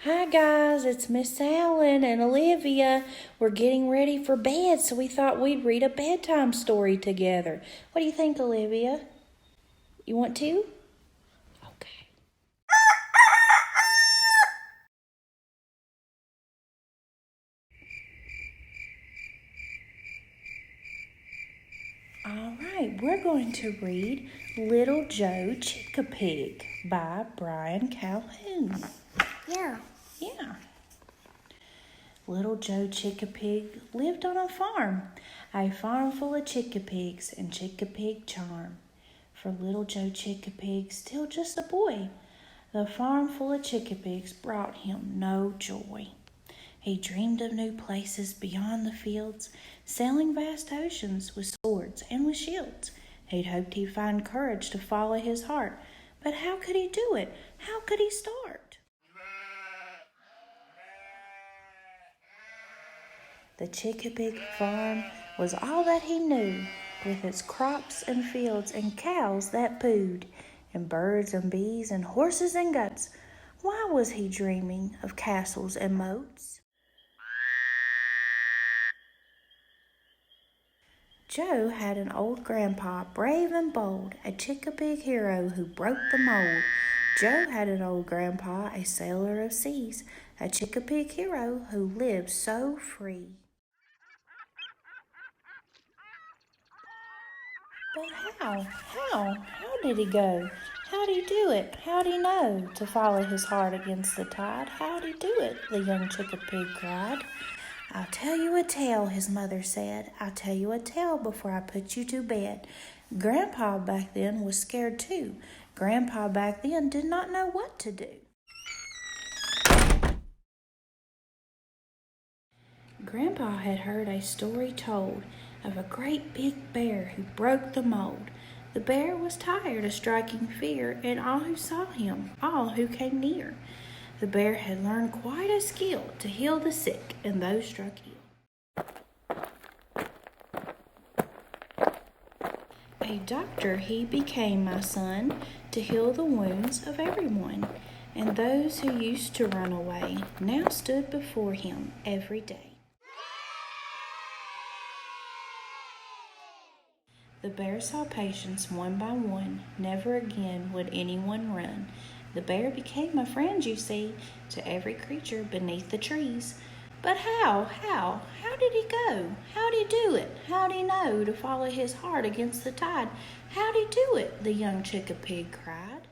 Hi guys, it's Miss Allen and Olivia. We're getting ready for bed, so we thought we'd read a bedtime story together. What do you think, Olivia? You want to? Okay. All right, we're going to read Little Joe Chickapig by Brian Calhoun. Yeah. Little Joe Chickapig lived on a farm full of chickapigs and chickapig charm. For little Joe Chickapig, still just a boy, the farm full of chickapigs brought him no joy. He dreamed of new places beyond the fields, sailing vast oceans with swords and with shields. He'd hoped he'd find courage to follow his heart, but how could he do it? How could he start? The Chickapig farm was all that he knew, with its crops and fields and cows that pooed, and birds and bees and horses and goats. Why was he dreaming of castles and moats? Joe had an old grandpa, brave and bold, a Chickapig hero who broke the mold. Joe had an old grandpa, a sailor of seas, a Chickapig hero who lived so free. But how did he go? How'd he do it? How'd he know to follow his heart against the tide? How'd he do it? The young Chickapig cried. I'll tell you a tale, his mother said. I'll tell you a tale before I put you to bed. Grandpa back then was scared too. Grandpa back then did not know what to do. Grandpa had heard a story told of a great big bear who broke the mold. The bear was tired of striking fear in all who saw him, all who came near. The bear had learned quite a skill to heal the sick and those struck ill. A doctor he became, my son, to heal the wounds of everyone, and those who used to run away now stood before him every day. The bear saw patients one by one. Never again would anyone run. The bear became a friend, you see, to every creature beneath the trees. But how did he go? How'd he do it? How'd he know to follow his heart against the tide? How'd he do it? The young Chickapig cried.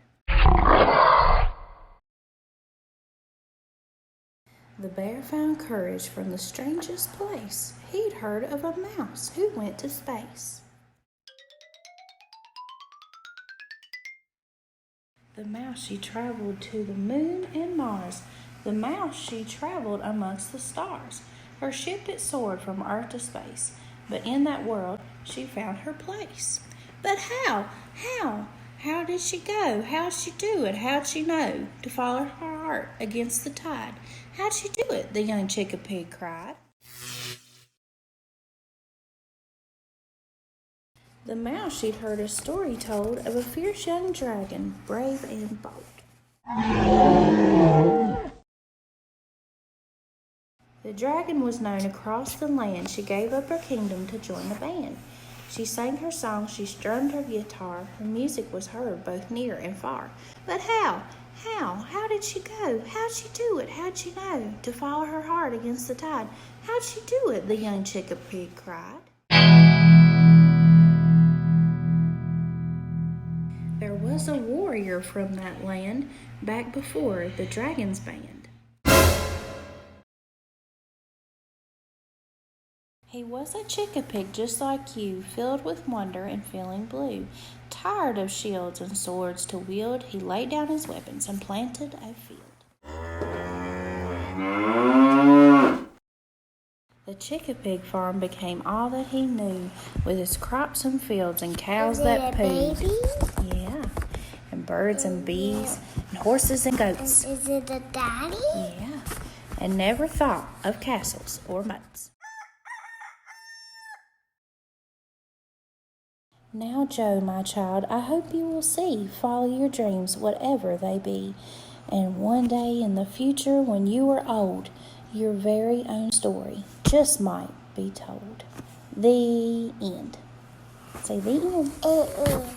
The bear found courage from the strangest place. He'd heard of a mouse who went to space. The mouse, she traveled to the moon and Mars. The mouse, she traveled amongst the stars. Her ship it soared from earth to space, but in that world she found her place. But how? How did she go? How'd she do it? How'd she know to follow her heart against the tide? How'd she do it? The young Chickapig cried. The mouse, she'd heard a story told of a fierce young dragon, brave and bold. The dragon was known across the land. She gave up her kingdom to join the band. She sang her song, she strummed her guitar. Her music was heard both near and far. But how did she go? How'd she do it? How'd she know to follow her heart against the tide? How'd she do it? The young Chickapig cried. There was a warrior from that land back before the dragon's band. He was a Chickapig just like you, filled with wonder and feeling blue. Tired of shields and swords to wield, he laid down his weapons and planted a field. The Chickapig farm became all that he knew, with its crops and fields and cows that pooed. Yeah, and birds and bees and horses and goats. Is it a daddy? Yeah, and never thought of castles or moats. Now, Joe, my child, I hope you will see, follow your dreams, whatever they be. And one day in the future, when you are old, your very own story just might be told. The end. Say the end.